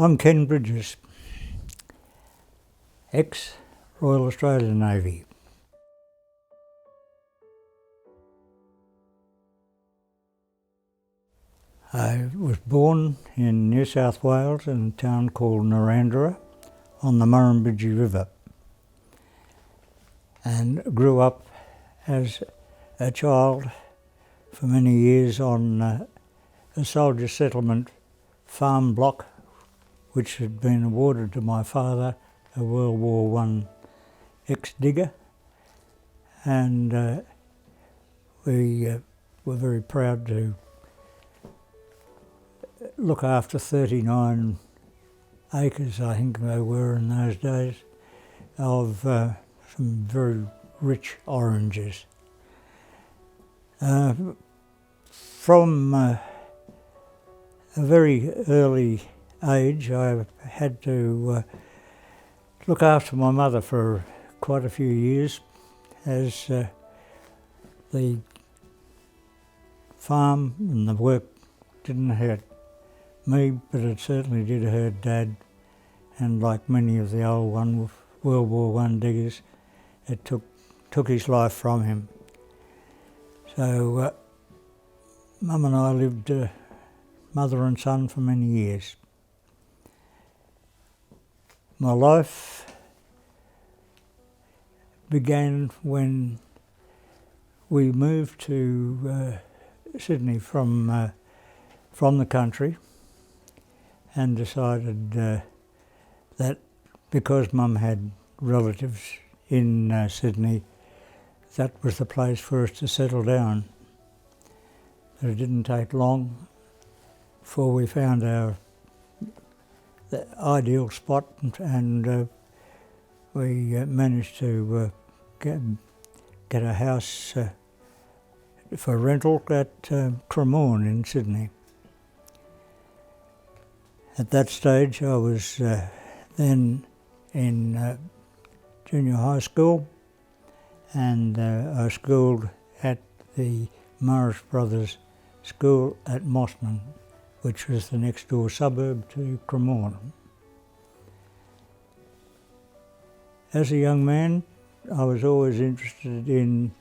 I'm Ken Bridges, ex-Royal Australian Navy. I was born in New South Wales in a town called Narrandera on the Murrumbidgee River, and grew up as a child for many years on a soldier settlement farm block which had been awarded to my father, a World War I ex-digger, and we were very proud to look after 39 acres, I think they were in those days, of some very rich oranges. From a very early age, I had to look after my mother for quite a few years, as the farm and the work didn't hurt me, but it certainly did hurt Dad, and like many of the old World War I diggers, it took his life from him. So Mum and I lived mother and son for many years. My life began when we moved to Sydney from the country, and decided that because Mum had relatives in Sydney, that was the place for us to settle down. But it didn't take long before we found the ideal spot, and we managed to get a house for rental at Cremorne in Sydney. At that stage I was then in junior high school, and I schooled at the Morris Brothers School at Mossman, which was the next door suburb to Cremorne. As a young man, I was always interested in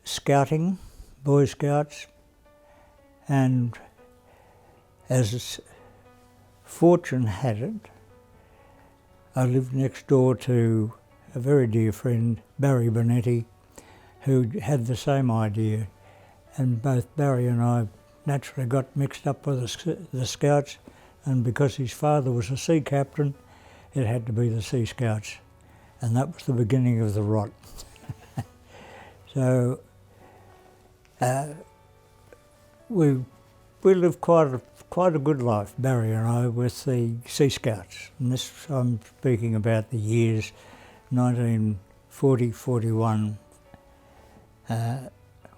scouting, Boy Scouts, and as fortune had it, I lived next door to a very dear friend, Barry Bonetti, who had the same idea, and both Barry and I naturally got mixed up with the Scouts, and because his father was a sea captain, it had to be the Sea Scouts, and that was the beginning of the rot. So we lived quite a good life, Barry and I, with the Sea Scouts. And this, I'm speaking about the years 1940-41,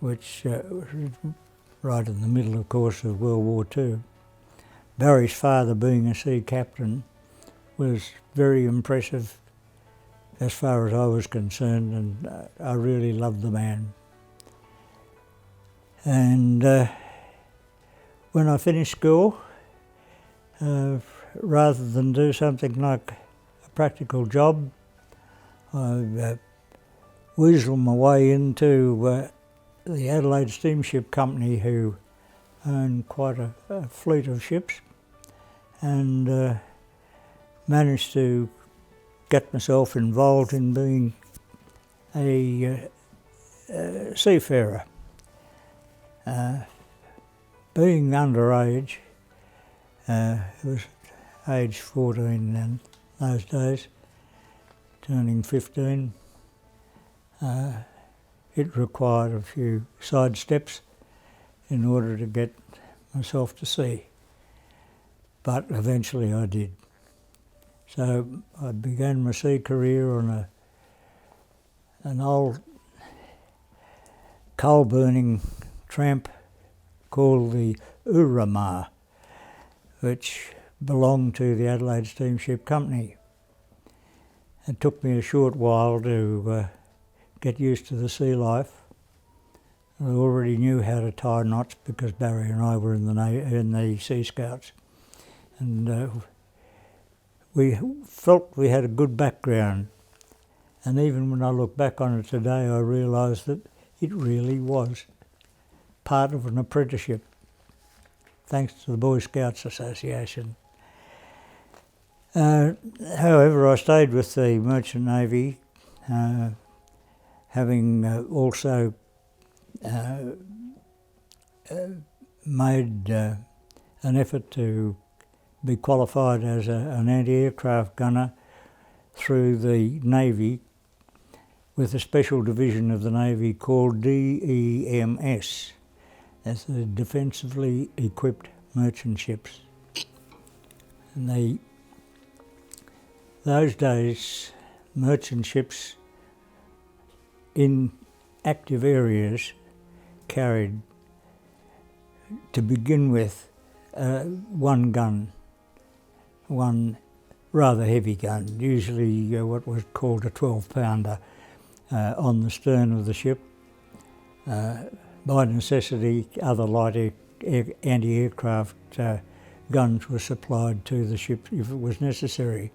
which was right in the middle, of course, of World War II. Barry's father, being a sea captain, was very impressive as far as I was concerned, and I really loved the man. And when I finished school, rather than do something like a practical job, I weaseled my way into the Adelaide Steamship Company, who owned quite a fleet of ships, and managed to get myself involved in being a seafarer. Being underage, it was age 14 in those days, turning 15, it required a few side steps in order to get myself to sea, but eventually I did. So I began my sea career on an old coal-burning tramp called the Urama, which belonged to the Adelaide Steamship Company. It took me a short while to get used to the sea life, I already knew how to tie knots because Barry and I were in the Sea Scouts, and we felt we had a good background. And even when I look back on it today, I realise that it really was part of an apprenticeship, thanks to the Boy Scouts Association. However, I stayed with the Merchant Navy, having also made an effort to be qualified as an anti-aircraft gunner through the Navy with a special division of the Navy called DEMS, as the Defensively Equipped Merchant Ships. And those days, merchant ships in active areas carried, to begin with, one gun, one rather heavy gun, usually what was called a 12-pounder, on the stern of the ship. By necessity, other light anti-aircraft guns were supplied to the ship if it was necessary,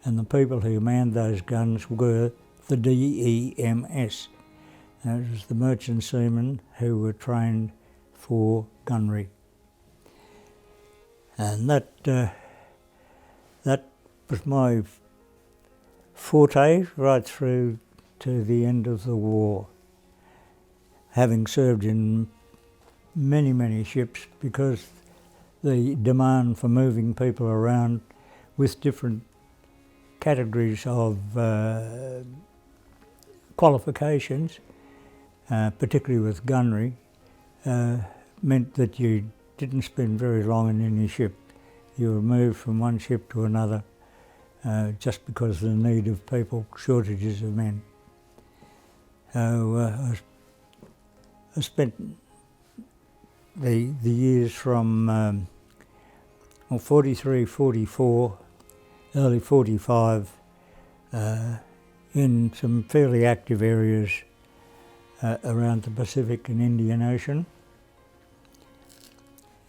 and the people who manned those guns were the DEMS. That was the merchant seamen who were trained for gunnery. And that was my forte right through to the end of the war, having served in many, many ships, because the demand for moving people around with different categories of qualifications, particularly with gunnery, meant that you didn't spend very long in any ship. You were moved from one ship to another just because of the need of people, shortages of men. I spent the years from 43, 44, early 45 in some fairly active areas around the Pacific and Indian Ocean,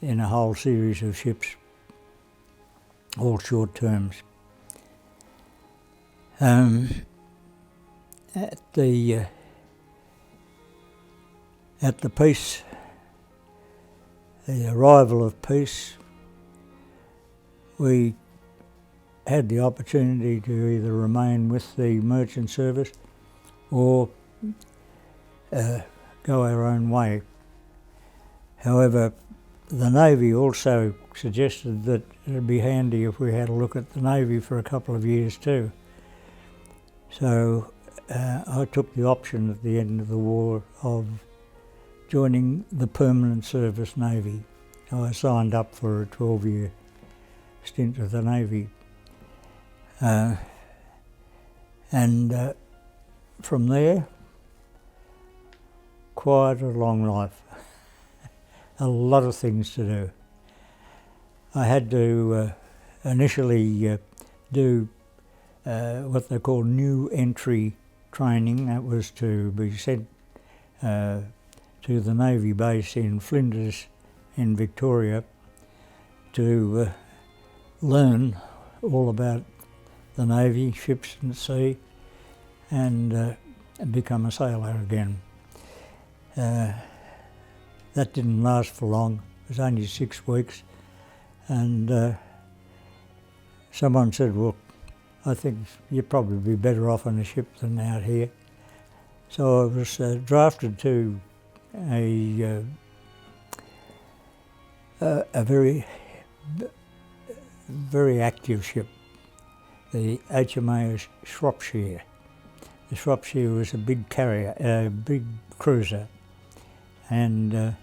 in a whole series of ships, all short terms. At the peace, the arrival of peace, we had the opportunity to either remain with the merchant service or go our own way. However, the Navy also suggested that it would be handy if we had a look at the Navy for a couple of years too. So I took the option at the end of the war of joining the Permanent Service Navy. I signed up for a 12-year stint with the Navy. And from there, quite a long life. A lot of things to do. I had to initially do what they call new entry training. That was to be sent to the Navy base in Flinders in Victoria to learn all about the Navy, ships and sea, and become a sailor again. That didn't last for long. It was only 6 weeks, and someone said, well, I think you'd probably be better off on a ship than out here. So I was drafted to a very, very active ship, the HMAS Shropshire. The Shropshire was a big carrier, a big cruiser, and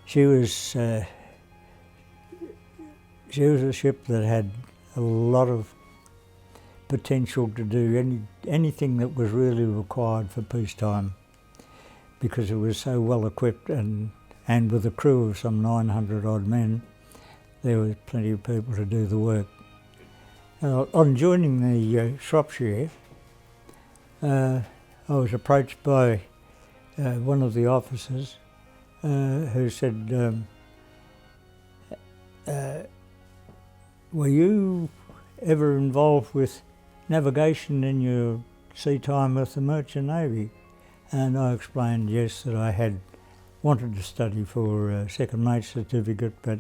she was a ship that had a lot of potential to do anything that was really required for peacetime, because it was so well equipped, and with a crew of some 900 odd men, there was plenty of people to do the work. On joining the Shropshire, I was approached by one of the officers who said, were you ever involved with navigation in your sea time with the Merchant Navy? And I explained, yes, that I had wanted to study for a second mate certificate, but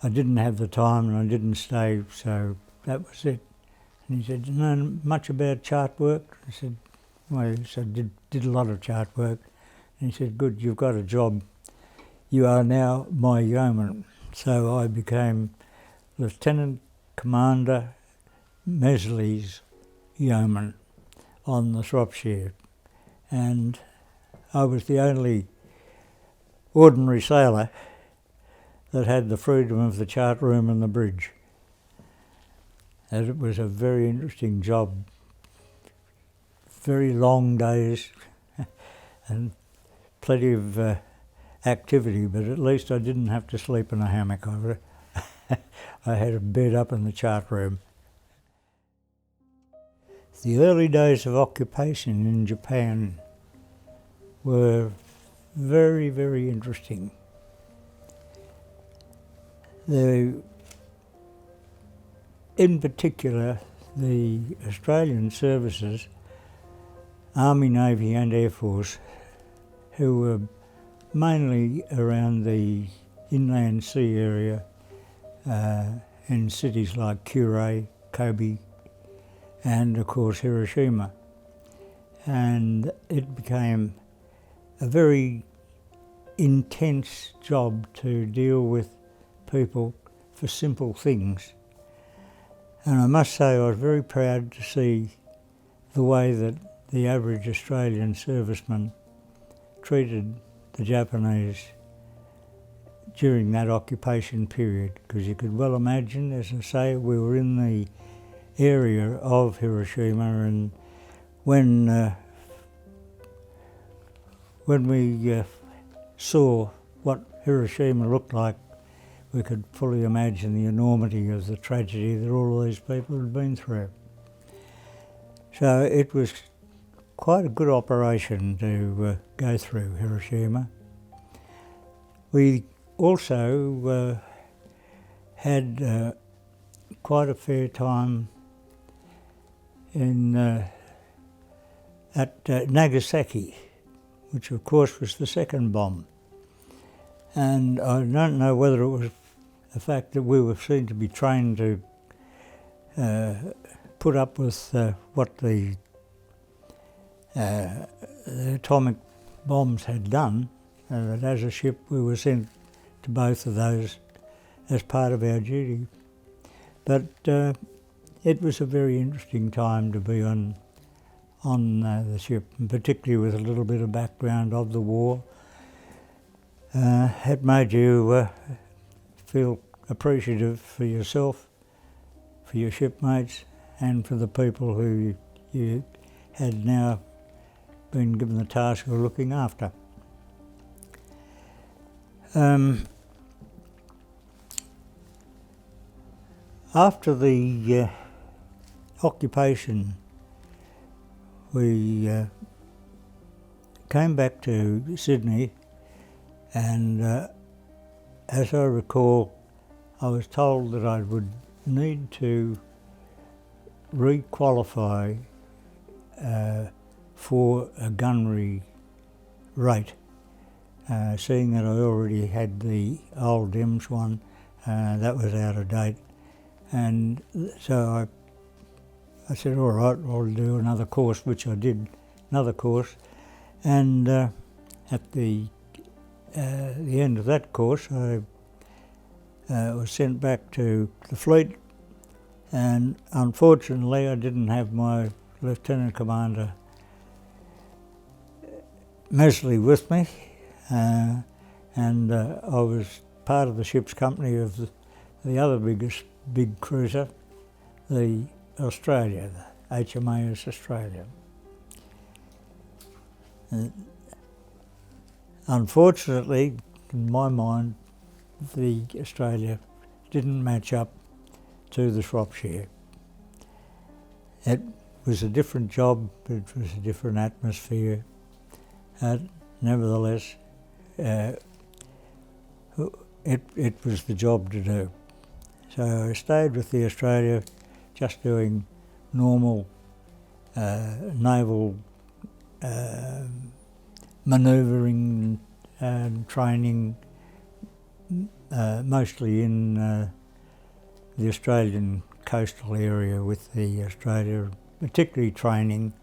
I didn't have the time and I didn't stay, so that was it. And he said, "Do you know much about chart work?" I said, well, I did a lot of chart work. And he said, "Good, you've got a job. You are now my yeoman." So I became Lieutenant Commander Mesley's yeoman on the Shropshire. And I was the only ordinary sailor that had the freedom of the chart room and the bridge. And it was a very interesting job. Very long days and plenty of activity, but at least I didn't have to sleep in a hammock. I had a bed up in the chart room. The early days of occupation in Japan were very, very interesting. In particular, the Australian services, Army, Navy and Air Force, who were mainly around the inland sea area in cities like Kure, Kobe and of course Hiroshima. And it became a very intense job to deal with people for simple things. And I must say I was very proud to see the way that the average Australian serviceman treated the Japanese during that occupation period, because you could well imagine, as I say, we were in the area of Hiroshima, and when we saw what Hiroshima looked like, we could fully imagine the enormity of the tragedy that all of these people had been through. So it was quite a good operation to go through Hiroshima. We also had quite a fair time at Nagasaki, which of course was the second bomb. And I don't know whether it was the fact that we were seen to be trained to put up with what the atomic bombs had done, that as a ship we were sent to both of those as part of our duty. But it was a very interesting time to be on the ship, and particularly with a little bit of background of the war. It made you feel appreciative for yourself, for your shipmates, and for the people who you had now been given the task of looking after. After the occupation, we came back to Sydney, and as I recall, I was told that I would need to re-qualify for a gunnery rate, seeing that I already had the old DIMS one, that was out of date. And so I said, all right, I'll do another course, which I did, another course. And at the end of that course, I was sent back to the fleet, and unfortunately I didn't have my Lieutenant Commander Mesley with me, and I was part of the ship's company of the other big cruiser, the Australia, the HMAS Australia. Unfortunately, in my mind, the Australia didn't match up to the Shropshire. It was a different job, it was a different atmosphere, Nevertheless, it was the job to do. So I stayed with the Australia, just doing normal naval manoeuvring and training, mostly in the Australian coastal area with the Australia, particularly training,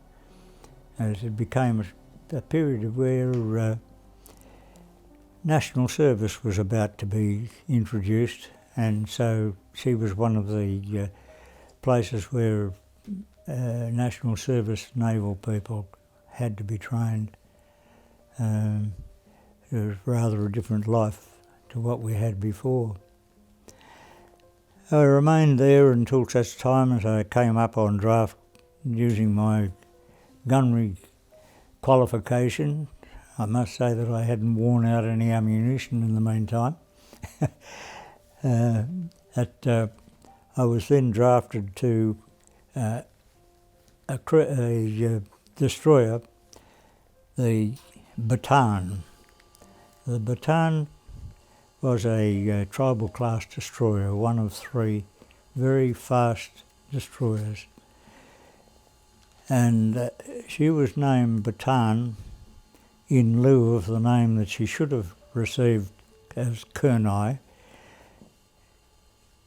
as it became a period where national service was about to be introduced, and so she was one of the places where national service naval people had to be trained. It was rather a different life to what we had before. I remained there until such time as I came up on draft using my gunnery qualification. I must say that I hadn't worn out any ammunition in the meantime. I was then drafted to a destroyer, the Bataan. The Bataan was a tribal class destroyer, one of 3 very fast destroyers. And she was named Bataan in lieu of the name that she should have received as Kenai,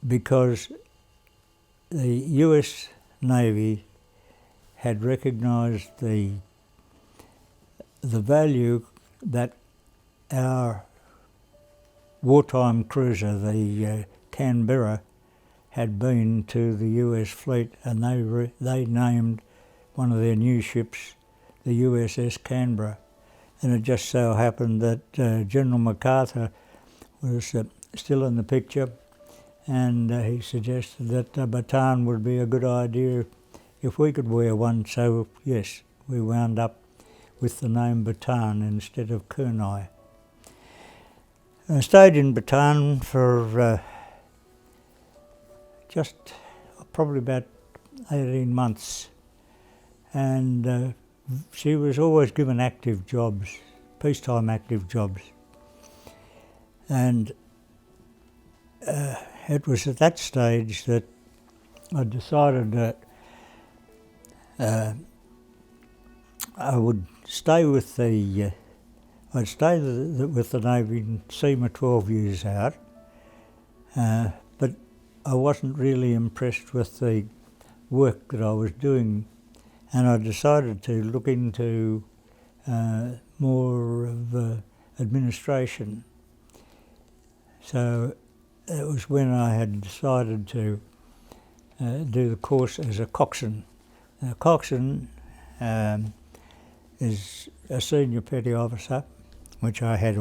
because the US Navy had recognised the value that our wartime cruiser, the Canberra, had been to the US fleet, and they named one of their new ships the USS Canberra. And it just so happened that General MacArthur was still in the picture, and he suggested that Bataan would be a good idea if we could wear one. So yes, we wound up with the name Bataan instead of Kenai. I stayed in Bataan for just probably about 18 months, and she was always given active jobs, peacetime active jobs. And it was at that stage that I decided that I would stay with the Navy and see my 12 years out, but I wasn't really impressed with the work that I was doing, and I decided to look into more of administration. So it was when I had decided to do the course as a coxswain. Now, coxswain is a senior petty officer, which I had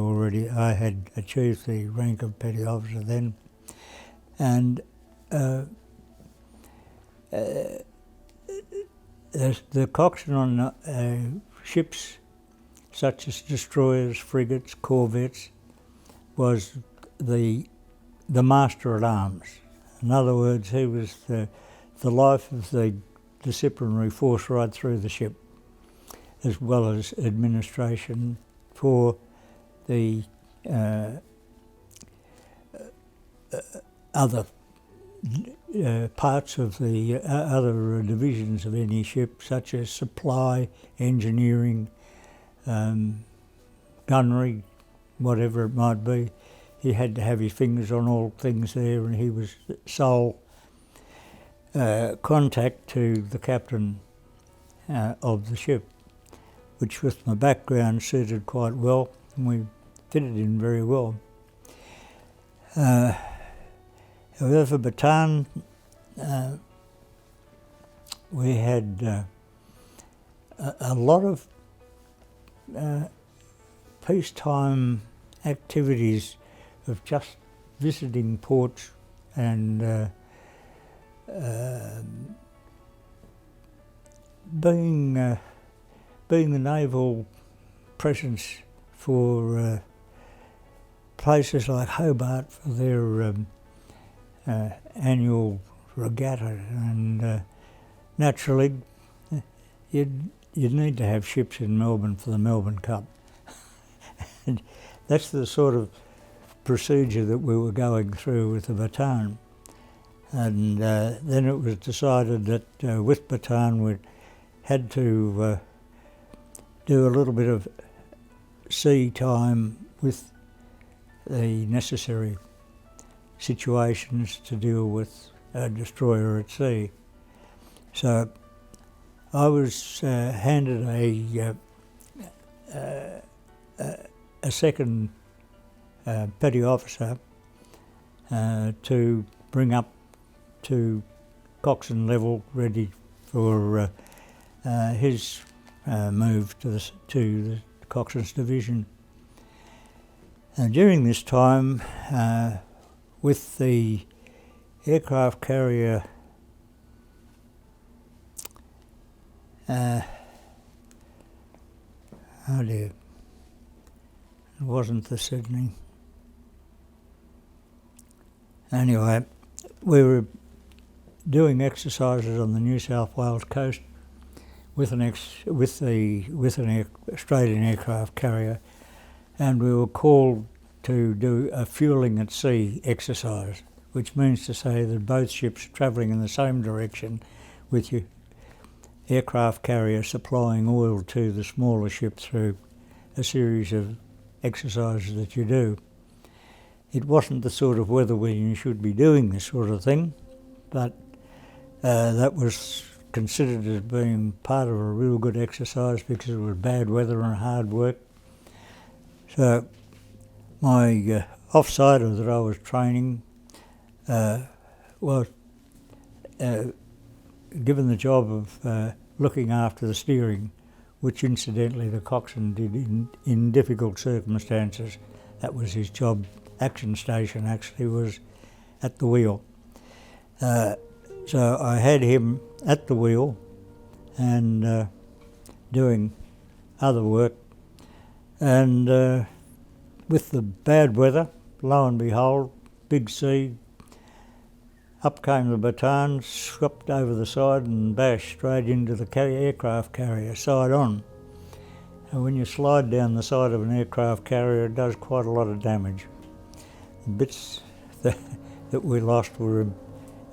achieved the rank of petty officer then, and the coxswain on ships such as destroyers, frigates, corvettes was the master at arms. In other words, he was the life of the disciplinary force right through the ship, as well as administration for the other parts of the other divisions of any ship, such as supply, engineering, gunnery, whatever it might be. He had to have his fingers on all things there, and he was sole contact to the captain of the ship, which with my background suited quite well, and we fitted in very well. However, Bataan, we had a lot of peacetime activities of just visiting ports and being the naval presence for places like Hobart for their annual regatta, and naturally you'd need to have ships in Melbourne for the Melbourne Cup. And that's the sort of procedure that we were going through with the baton. And then it was decided that with baton we had to do a little bit of sea time with the necessary situations to deal with a destroyer at sea. So I was handed a second petty officer to bring up to coxswain level, ready for his move to the coxswain's division. And during this time, with the aircraft carrier it wasn't the Sydney. Anyway, we were doing exercises on the New South Wales coast with an Australian aircraft carrier, and we were called to do a fuelling at sea exercise, which means to say that both ships travelling in the same direction with your aircraft carrier supplying oil to the smaller ship through a series of exercises that you do. It wasn't the sort of weather when you should be doing this sort of thing, but that was considered as being part of a real good exercise because it was bad weather and hard work. So my off-sider that I was training was given the job of looking after the steering, which incidentally the coxswain did in difficult circumstances. That was his job. Action station actually was at the wheel. So I had him at the wheel and doing other work. And with the bad weather, lo and behold, big sea, up came the baton, swept over the side and bashed straight into the aircraft carrier, side on. And when you slide down the side of an aircraft carrier, it does quite a lot of damage. The bits that we lost were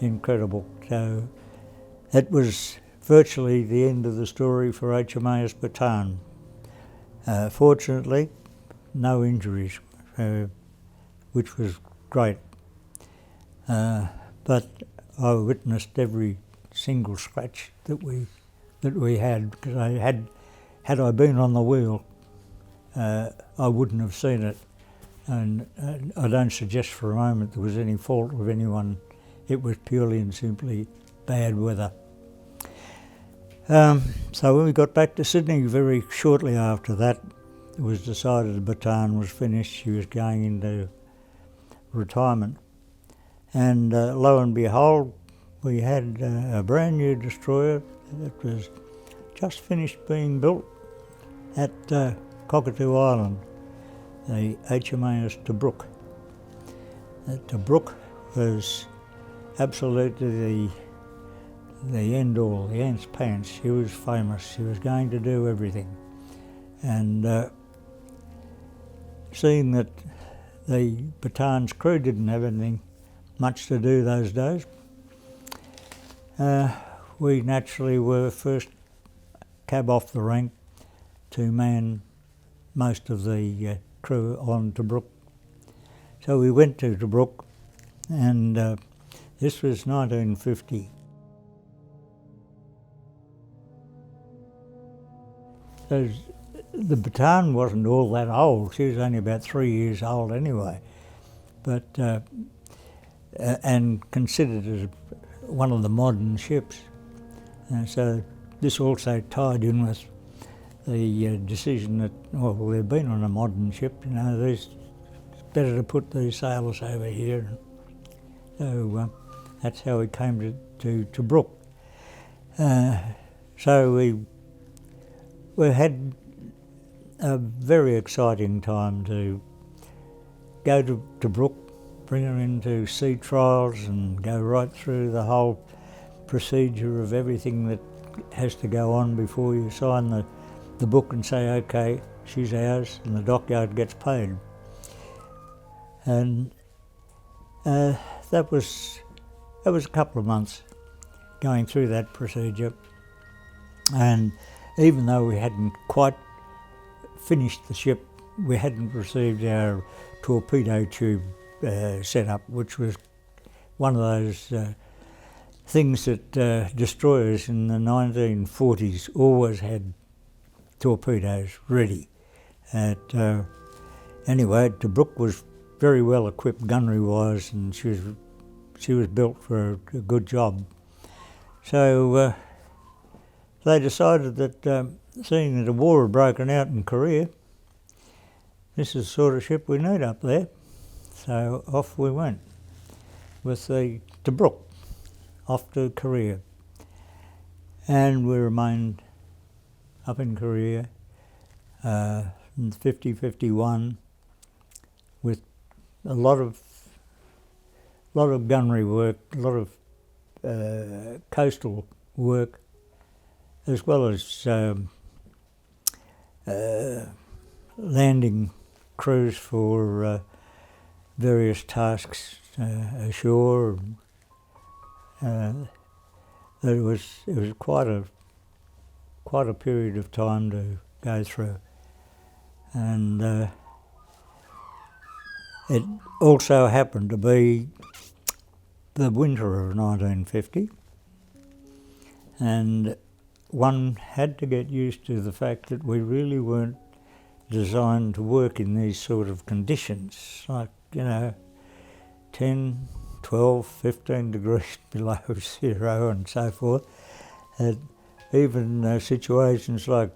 incredible. So that was virtually the end of the story for HMAS Bataan. Fortunately, no injuries, which was great. But I witnessed every single scratch that we had, because had I been on the wheel, I wouldn't have seen it. And I don't suggest for a moment there was any fault of anyone. It was purely and simply bad weather. So when we got back to Sydney, very shortly after that, it was decided the baton was finished. She was going into retirement. And lo and behold, we had a brand new destroyer that was just finished being built at Cockatoo Island, the HMAS Tobruk. Tobruk was absolutely the end all, the ant's pants. She was famous. She was going to do everything. And seeing that the Baton's crew didn't have anything much to do those days, we naturally were first cab off the rank to man most of the crew on Tobruk. So we went to Tobruk, and this was 1950. So the Bataan wasn't all that old. She was only about 3 years old anyway, but and considered as one of the modern ships. So this also tied in with the decision that, well, they've been on a modern ship, you know, it's better to put these sailors over here. So that's how we came to Tobruk. So we had a very exciting time to go to Tobruk, bring her into sea trials and go right through the whole procedure of everything that has to go on before you sign the book and say, okay, she's ours, and the dockyard gets paid. And that was a couple of months going through that procedure. And even though we hadn't quite finished the ship, we hadn't received our torpedo tube set up, which was one of those things that destroyers in the 1940s always had torpedoes ready. Anyway, the Brook was very well equipped gunnery-wise, and she was built for a good job. So they decided that, seeing that a war had broken out in Korea, this is the sort of ship we need up there. So off we went with the Brook off to Korea. And we remained up in Korea in 50-51 with a lot of gunnery work, a lot of coastal work, as well as landing crews for various tasks ashore. It was quite a period of time to go through, and it also happened to be the winter of 1950, and one had to get used to the fact that we really weren't designed to work in these sort of conditions, like, 10, 12, 15 degrees below zero and so forth. And even situations like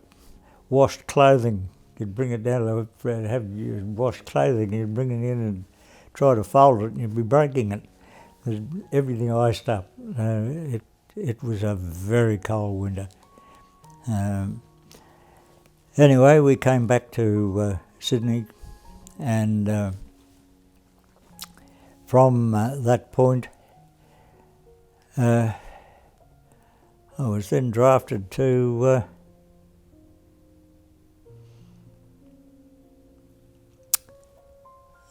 washed clothing, you'd bring it down to have washed clothing, you'd bring it in and try to fold it and you'd be breaking it. Everything iced up. It was a very cold winter. Anyway, we came back to Sydney, and from that point I was then drafted to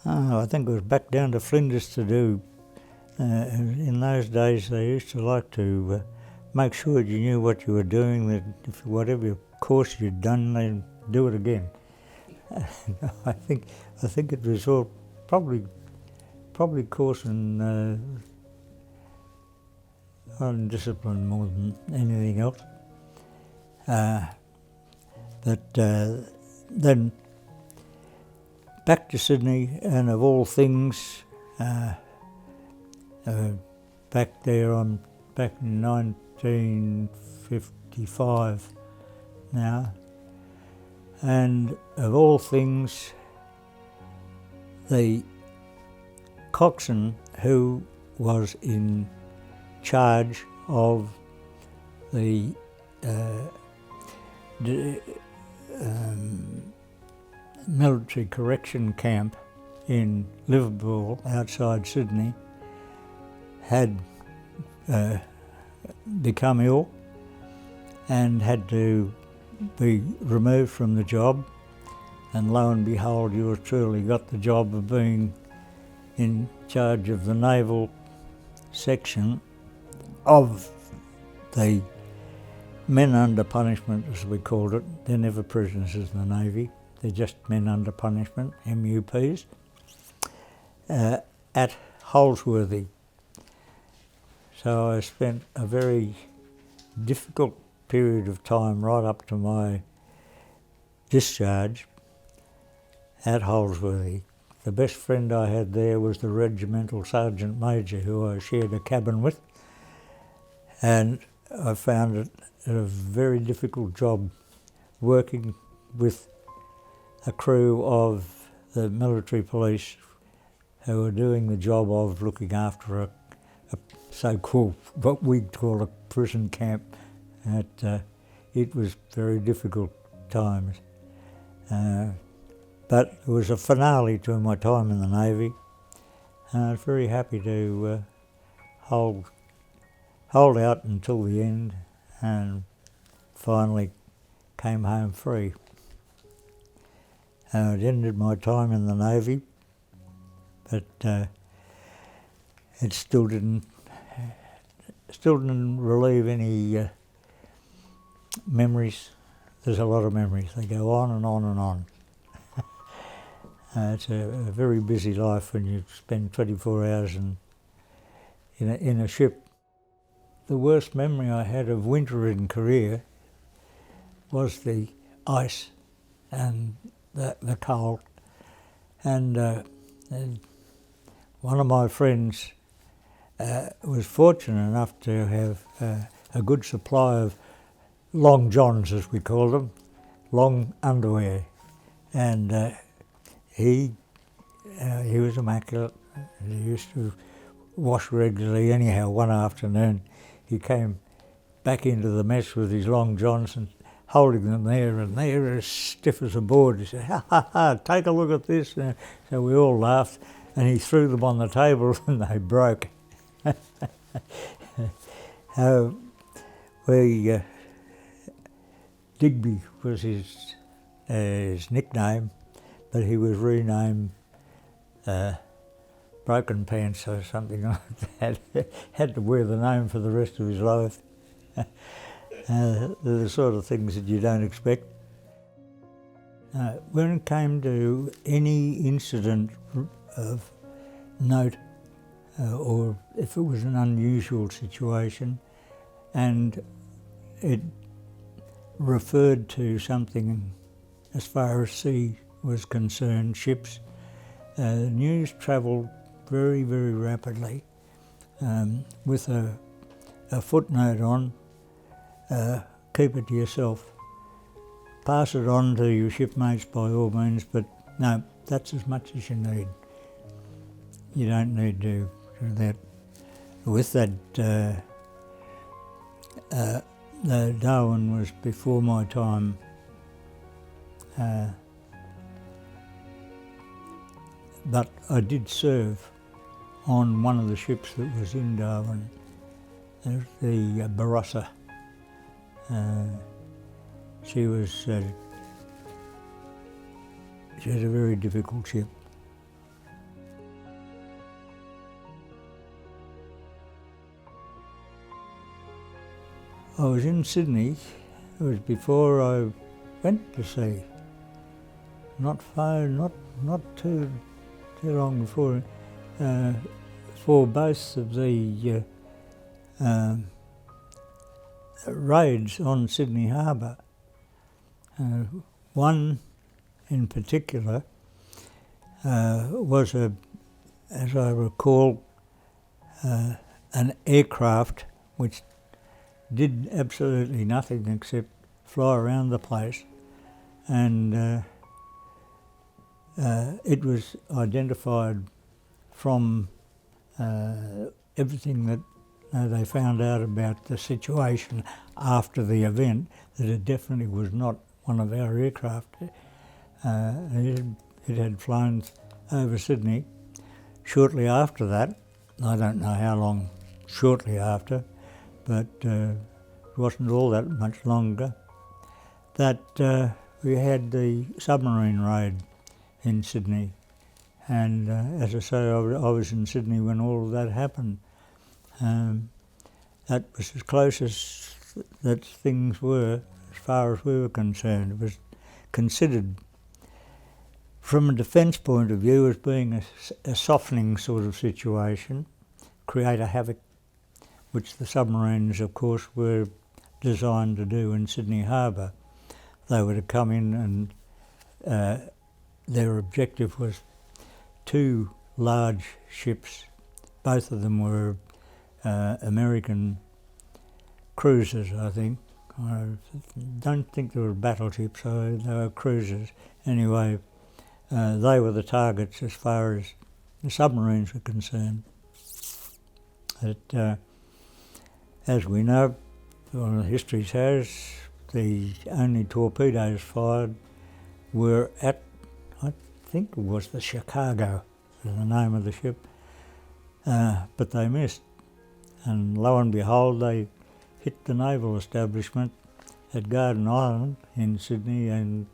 I think it was back down to Flinders to do. In those days they used to like to make sure you knew what you were doing, that if whatever course you'd done, they'd do it again. I think it was all probably course on discipline more than anything else. But then back to Sydney, and of all things, back there, I'm back in 1955 now, and of all things, the coxswain who was in charge of the military correction camp in Liverpool outside Sydney had become ill and had to be removed from the job, and lo and behold, yours truly got the job of being in charge of the naval section of the men under punishment, as we called it. They're never prisoners in the Navy, they're just men under punishment, MUPs, at Holsworthy. So I spent a very difficult period of time right up to my discharge at Holsworthy. The best friend I had there was the regimental sergeant major who I shared a cabin with, and I found it a very difficult job working with a crew of the military police who were doing the job of looking after a so-called, what we call a prison camp. It was very difficult times. But it was a finale to my time in the Navy, and I was very happy to hold out until the end, and finally came home free. I'd ended my time in the Navy, but it still didn't relieve any memories. There's a lot of memories. They go on and on and on. It's a very busy life when you spend 24 hours in a ship. The worst memory I had of winter in Korea was the ice and the cold. And one of my friends was fortunate enough to have a good supply of long johns, as we call them, long underwear. And he was immaculate. He used to wash regularly. Anyhow, one afternoon he came back into the mess with his long johns and holding them there, and they were as stiff as a board. He said, "Ha ha ha, take a look at this." So we all laughed, and he threw them on the table and they broke. Digby was his nickname, but he was renamed Broken Pants or something like that. Had to wear the name for the rest of his life. They're the sort of things that you don't expect. When it came to any incident of note, or if it was an unusual situation, and it referred to something as far as sea was concerned, ships, news travelled very, very rapidly with a footnote on, keep it to yourself. Pass it on to your shipmates by all means, but no, that's as much as you need. You don't need to do that. With that, Darwin was before my time. But I did serve on one of the ships that was in Darwin, the Barossa. She was a very difficult ship. I was in Sydney. It was before I went to sea. Not too long before. For both of the raids on Sydney Harbour. One in particular was, as I recall, an aircraft which did absolutely nothing except fly around the place, and it was identified from everything that they found out about the situation after the event, that it definitely was not one of our aircraft. It had flown over Sydney. Shortly after that, I don't know how long shortly after, but it wasn't all that much longer, that we had the submarine raid in Sydney. And as I say, I was in Sydney when all of that happened. That was as close as that things were, as far as we were concerned. It was considered, from a defence point of view, as being a softening sort of situation, create a havoc, which the submarines, of course, were designed to do in Sydney Harbour. They were to come in and their objective was two large ships. Both of them were American cruisers, I think. I don't think they were battleships, so they were cruisers. Anyway, they were the targets as far as the submarines were concerned. But, as we know, well, history says, the only torpedoes fired were at, I think it was the Chicago, was the name of the ship, but they missed. And lo and behold, they hit the naval establishment at Garden Island in Sydney, and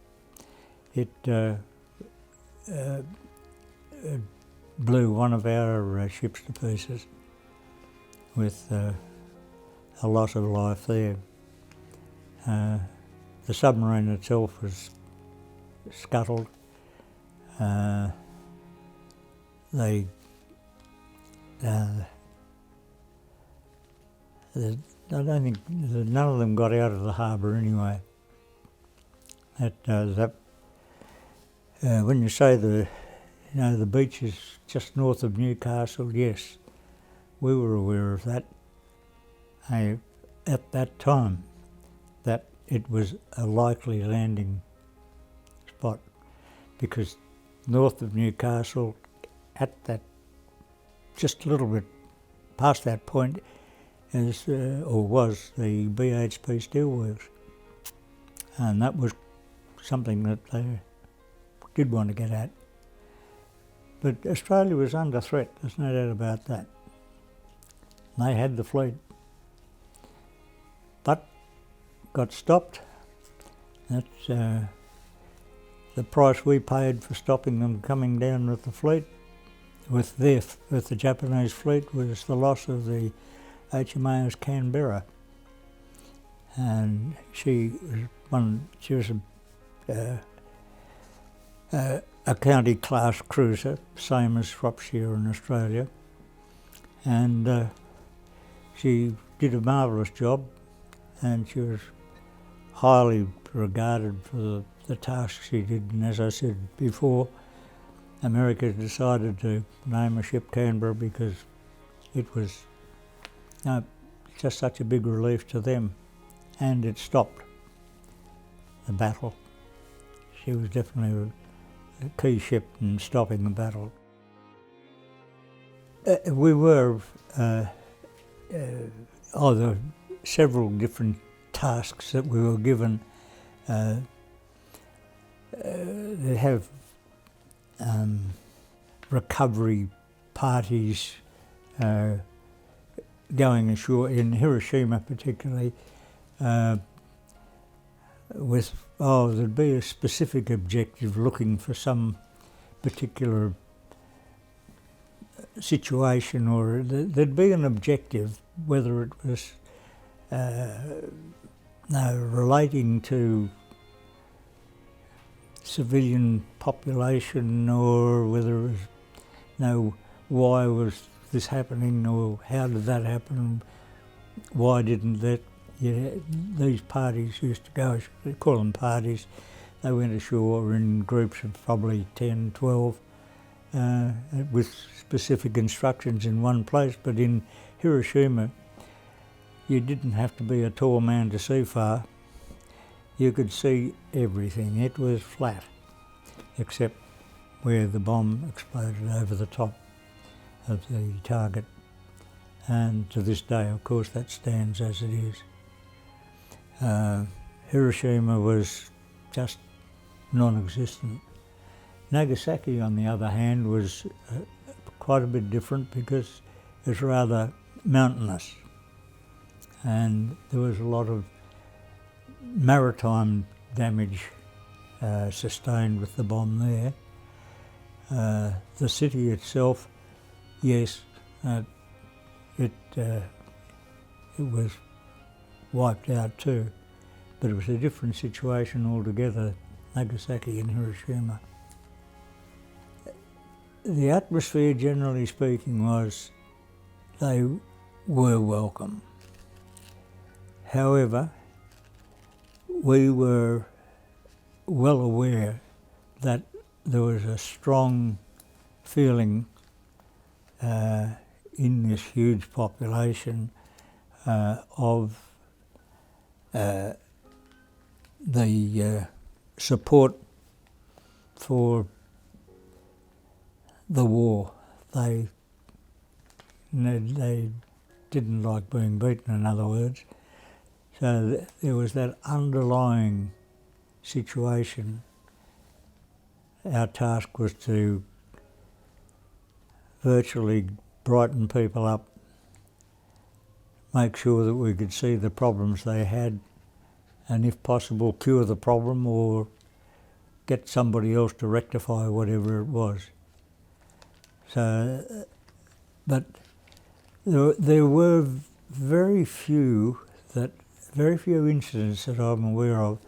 it blew one of our ships to pieces with a loss of life there. The submarine itself was scuttled. I don't think none of them got out of the harbour anyway. When you say the beach is just north of Newcastle, yes, we were aware of that at that time, that it was a likely landing spot, because north of Newcastle, at that, just a little bit past that point, is or was the BHP Steelworks, and that was something that they did want to get at. But Australia was under threat, there's no doubt about that. They had the fleet, but got stopped. That's the price we paid for stopping them coming down with the fleet, with the Japanese fleet, was the loss of the HMAS Canberra, and she was a county class cruiser, same as Shropshire in Australia, and she did a marvellous job, and she was highly regarded for the task she did. And as I said before, America decided to name a ship Canberra because it was just such a big relief to them, and it stopped the battle. She was definitely a key ship in stopping the battle. We were there several different tasks that we were given. They have recovery parties going ashore in Hiroshima particularly, there'd be a specific objective looking for some particular situation, or there'd be an objective, whether it was relating to civilian population, or whether it was, why was this happening, or how did that happen, why didn't that. These parties used to go, they call them parties, they went ashore in groups of probably 10, 12, with specific instructions in one place. But in Hiroshima, you didn't have to be a tall man to see far. You could see everything. It was flat, except where the bomb exploded over the top of the target. And to this day, of course, that stands as it is. Hiroshima was just non-existent. Nagasaki, on the other hand, was quite a bit different because it was rather mountainous, and there was a lot of maritime damage sustained with the bomb there. The city itself, yes, it was wiped out too, but it was a different situation altogether, Nagasaki and Hiroshima. The atmosphere, generally speaking, was they were welcome. However, we were well aware that there was a strong feeling in this huge population of the support for the war. They didn't like being beaten, in other words. So there was that underlying situation. Our task was to virtually brighten people up, make sure that we could see the problems they had, and if possible cure the problem or get somebody else to rectify whatever it was. So, but there were very few incidents that I'm aware of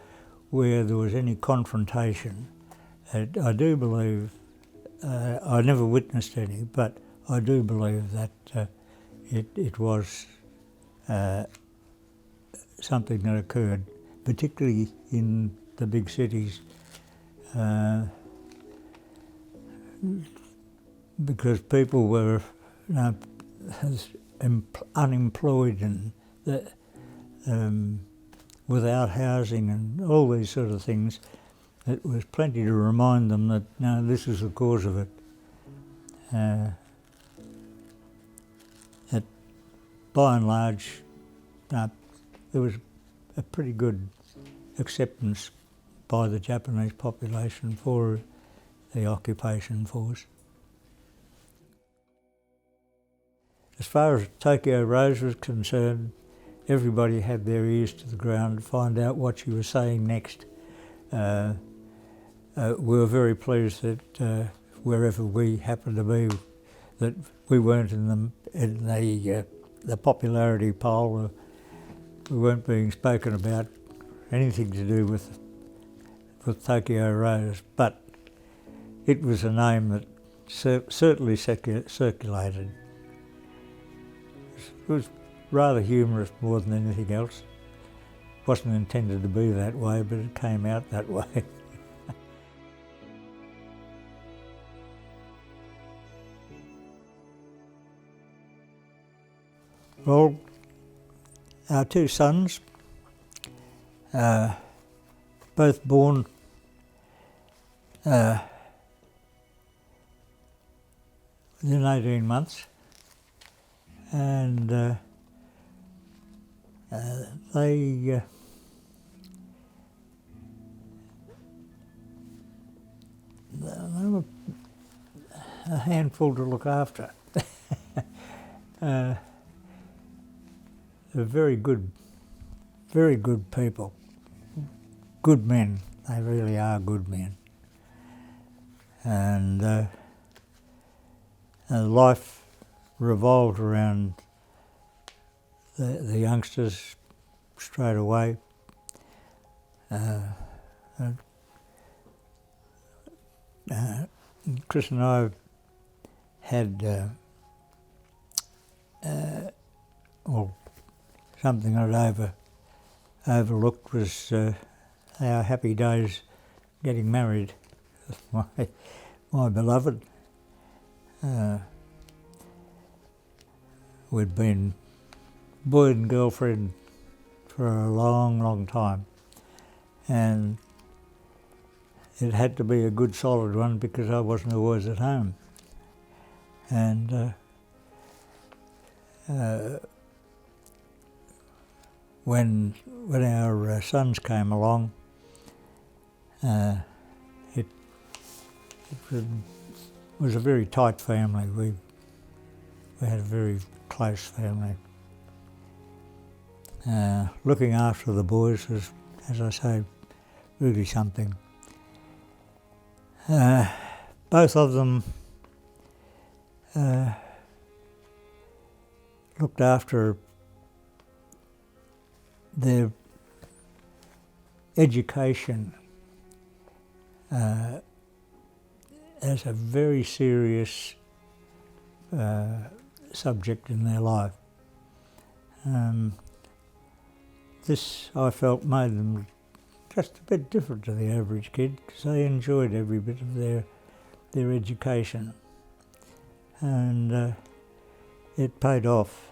where there was any confrontation. I do believe, I never witnessed any, but I do believe that it was something that occurred, particularly in the big cities, because people were unemployed and without housing and all these sort of things. It was plenty to remind them that, no, this is the cause of it. That by and large, there was a pretty good acceptance by the Japanese population for the occupation force. As far as Tokyo Rose was concerned, everybody had their ears to the ground to find out what she was saying next. We were very pleased that wherever we happened to be, that we weren't in the popularity poll. We weren't being spoken about anything to do with Tokyo Rose, but it was a name that certainly circulated. It was rather humorous more than anything else. It wasn't intended to be that way, but it came out that way. Well, our two sons, both born within 18 months, and they were a handful to look after. They're very good people, good men. They really are good men. And life revolved around the youngsters straight away. Chris and I had something I'd overlooked was our happy days getting married with my beloved. We'd been boy and girlfriend for a long, long time, and it had to be a good solid one because I wasn't always at home. And when our sons came along, it was a very tight family. We had a very close family. Looking after the boys was, as I say, really something. Both of them looked after their education as a very serious subject in their life. This, I felt, made them just a bit different to the average kid because they enjoyed every bit of their education, and it paid off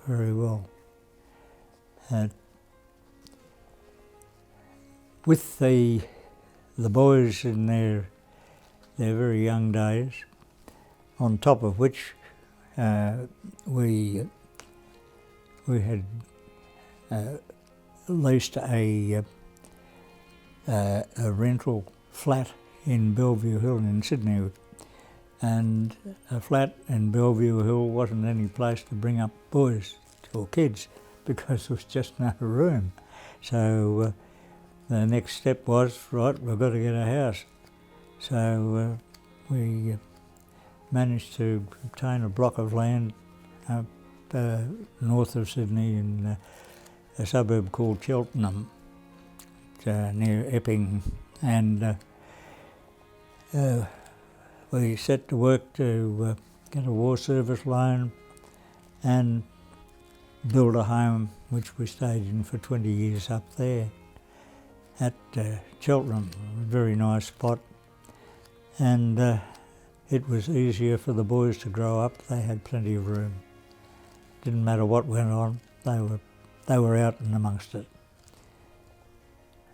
very well. With the boys in their very young days, on top of which we had leased a rental flat in Bellevue Hill in Sydney, and a flat in Bellevue Hill wasn't any place to bring up boys or kids because there was just no room. So the next step was, right, we've got to get a house. So we managed to obtain a block of land up north of Sydney in a suburb called Cheltenham, near Epping, and we set to work to get a war service loan and build a home which we stayed in for 20 years up there at Cheltenham, a very nice spot. And it was easier for the boys to grow up. They had plenty of room. Didn't matter what went on, they were out and amongst it.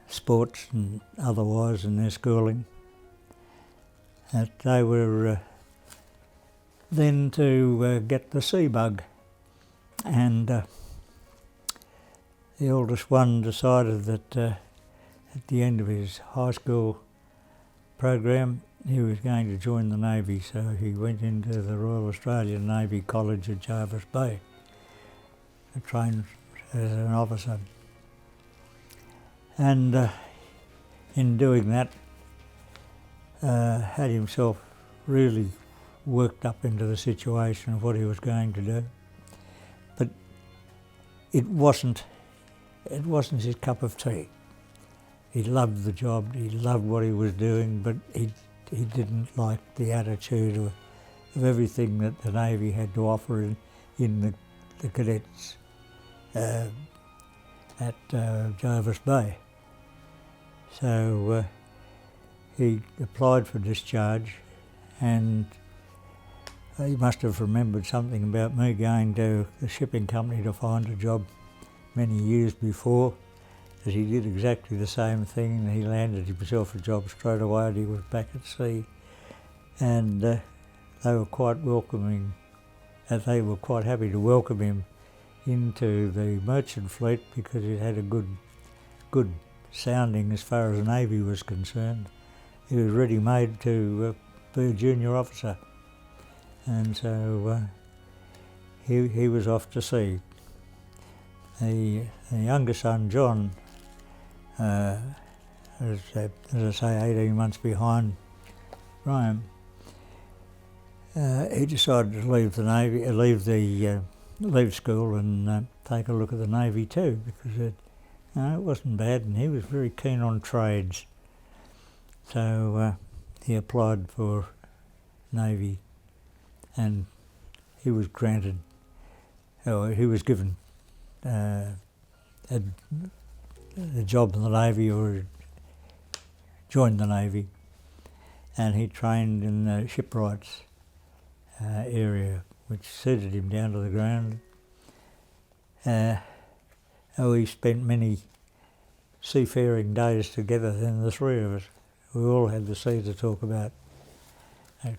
Sports and otherwise in their schooling. That they were then to get the sea bug, and the oldest one decided that at the end of his high school program he was going to join the Navy, so he went into the Royal Australian Navy College at Jervis Bay to train as an officer. And in doing that, had himself really worked up into the situation of what he was going to do. But it wasn't his cup of tea. He loved the job, he loved what he was doing, but he didn't like the attitude of everything that the Navy had to offer in the cadets at Jervis Bay. So he applied for discharge, and he must have remembered something about me going to the shipping company to find a job many years before, that he did exactly the same thing, and he landed himself a job straight away and he was back at sea. And they were quite welcoming, they were quite happy to welcome him into the merchant fleet because it had a good sounding as far as the Navy was concerned. He was ready-made to be a junior officer, and so he was off to sea. The younger son, John, as I say, 18 months behind Rome, he decided to leave the Navy, leave school and take a look at the Navy too, because it wasn't bad, and he was very keen on trades. So he applied for Navy, and he was granted, he was given a job in the Navy, or joined the Navy, and he trained in the shipwrights area, which suited him down to the ground. We spent many seafaring days together, then the three of us. We all had the sea to talk about.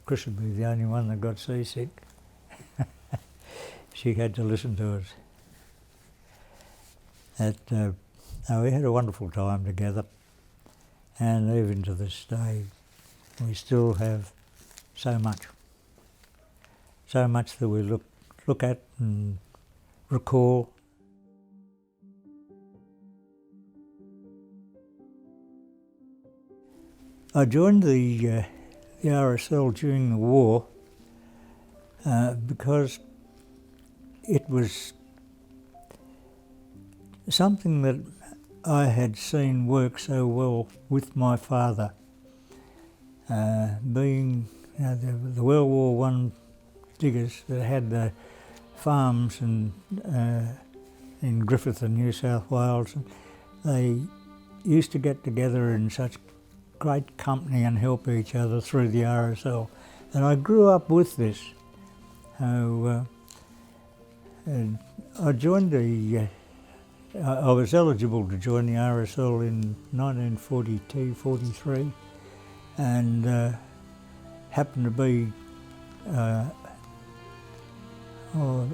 Chris would be the only one that got seasick. She had to listen to us. We had a wonderful time together, and even to this day we still have so much that we look at and recall. I joined the RSL during the war because it was something that I had seen work so well with my father. Being the World War I diggers that had the farms in Griffith and New South Wales, and they used to get together in such great company and help each other through the RSL. And I grew up with this. I joined I was eligible to join the RSL in 1942-43, and happened to be, I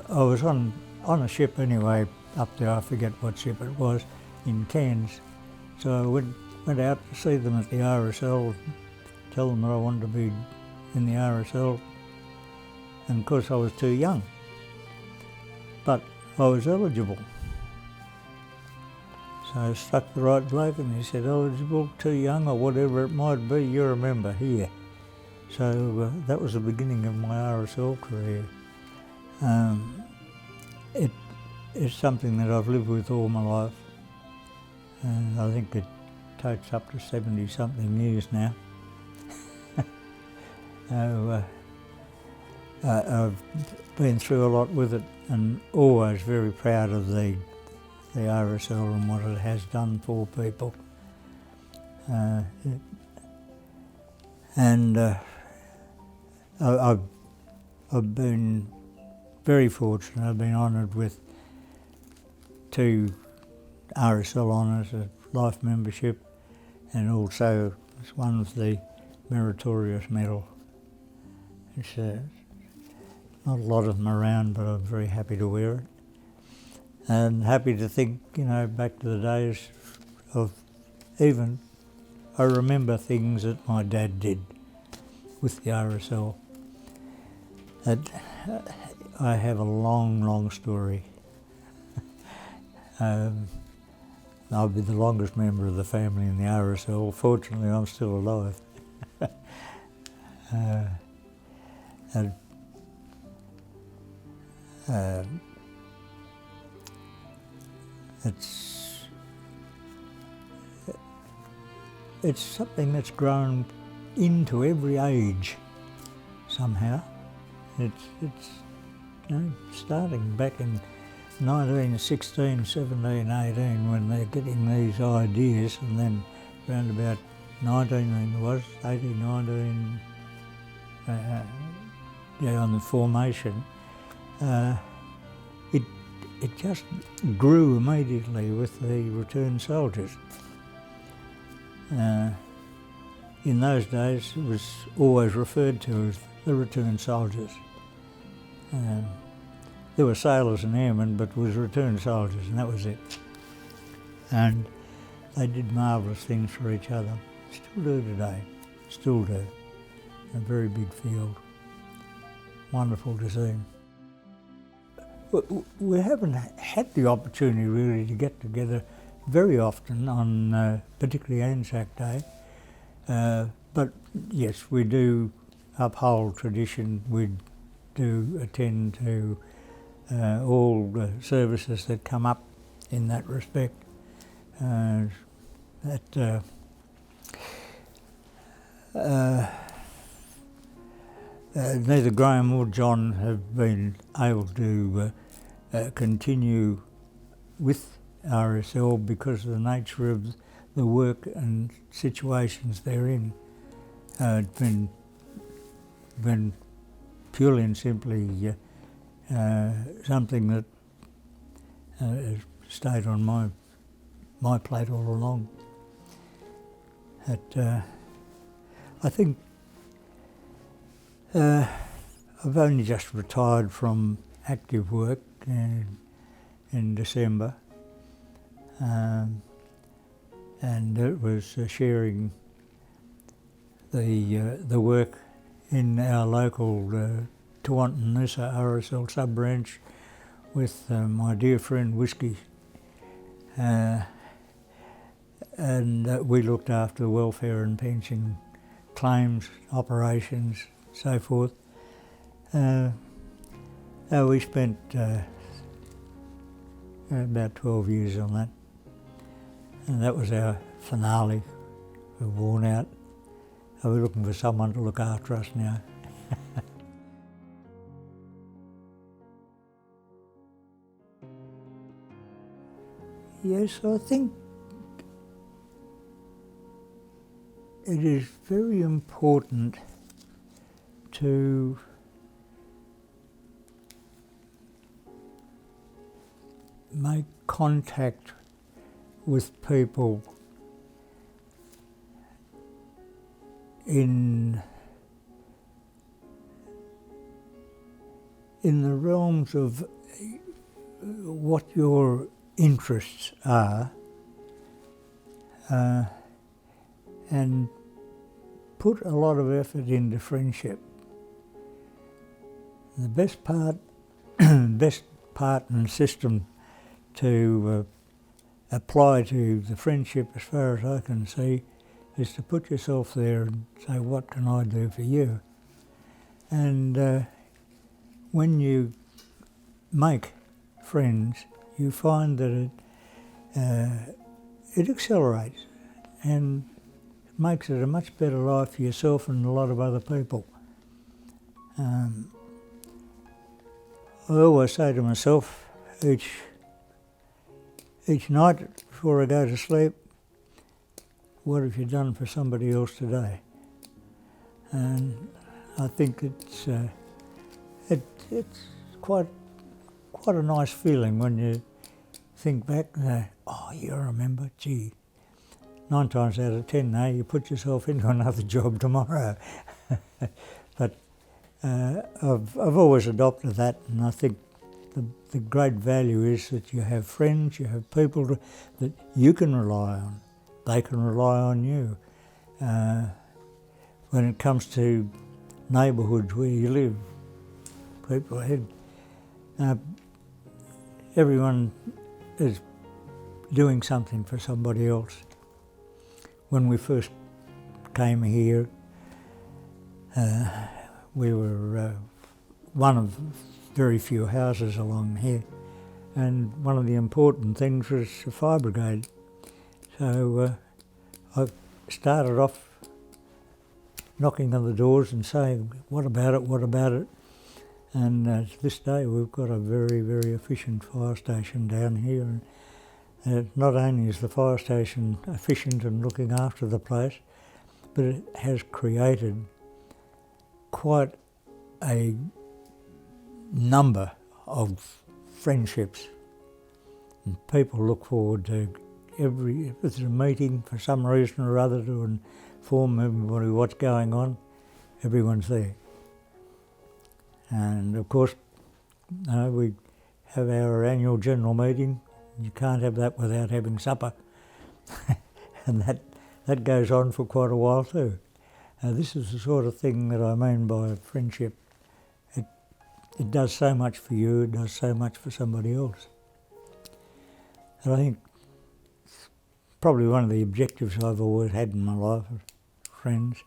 was on a ship anyway up there, I forget what ship it was, in Cairns. So I went out to see them at the RSL, tell them that I wanted to be in the RSL, and of course I was too young, but I was eligible. So I struck the right bloke, and he said, eligible, too young, or whatever it might be, you're a member here. So that was the beginning of my RSL career. It is something that I've lived with all my life, and I think it takes up to 70-something years now. I've been through a lot with it, and always very proud of the RSL and what it has done for people. I've been very fortunate. I've been honoured with 2 RSL honours, a life membership, and also one with the Meritorious Medal. It's not a lot of them around, but I'm very happy to wear it. And happy to think, back to the days of I remember things that my dad did with the RSL. I have a long, long story. I'll be the longest member of the family in the RSL. Fortunately, I'm still alive. It's something that's grown into every age somehow. It's starting back in 1916, 17, 18 when they're getting these ideas, and then around about 19, I think it was, 18, 19, on the formation, it just grew immediately with the returned soldiers. In those days it was always referred to as the returned soldiers. There were sailors and airmen, but it was returned soldiers, and that was it. And they did marvellous things for each other. Still do today, still do. A very big field. Wonderful to see. We haven't had the opportunity really to get together very often on particularly Anzac Day, but yes, we do uphold tradition. We do attend to all the services that come up in that respect. Neither Graham or John have been able to continue with RSL because of the nature of the work and situations they're in. It's been purely and simply something that has stayed on my plate all along. I think I've only just retired from active work in December, and it was sharing the work in our local Tawantinissa RSL sub-branch with my dear friend Whiskey, and we looked after welfare and pension claims, operations, so forth. We spent about 12 years on that, and that was our finale. We're worn out. We're looking for someone to look after us now. Yes, I think it is very important to make contact with people in the realms of what your interests are, and put a lot of effort into friendship. The best part and system to apply to the friendship, as far as I can see, is to put yourself there and say, what can I do for you? And when you make friends, you find that it accelerates and makes it a much better life for yourself and a lot of other people. I always say to myself each night before I go to sleep, what have you done for somebody else today? And I think it's quite a nice feeling when you think back and say, oh, you remember, gee, 9 times out of 10 now you put yourself into another job tomorrow. But I've always adopted that, and I think the great value is that you have friends, you have people that you can rely on. They can rely on you. When it comes to neighbourhoods where you live, people everyone is doing something for somebody else. When we first came here, we were one of very few houses along here, and one of the important things was the fire brigade. So I started off knocking on the doors and saying, what about it, what about it? And to this day we've got a very, very efficient fire station down here. And not only is the fire station efficient in looking after the place, but it has created quite a number of friendships. And people look forward to if there's a meeting for some reason or other to inform everybody what's going on, everyone's there. And of course, we have our annual general meeting. You can't have that without having supper. And that goes on for quite a while too. This is the sort of thing that I mean by friendship. It does so much for you, it does so much for somebody else. And I think it's probably one of the objectives I've always had in my life, friends.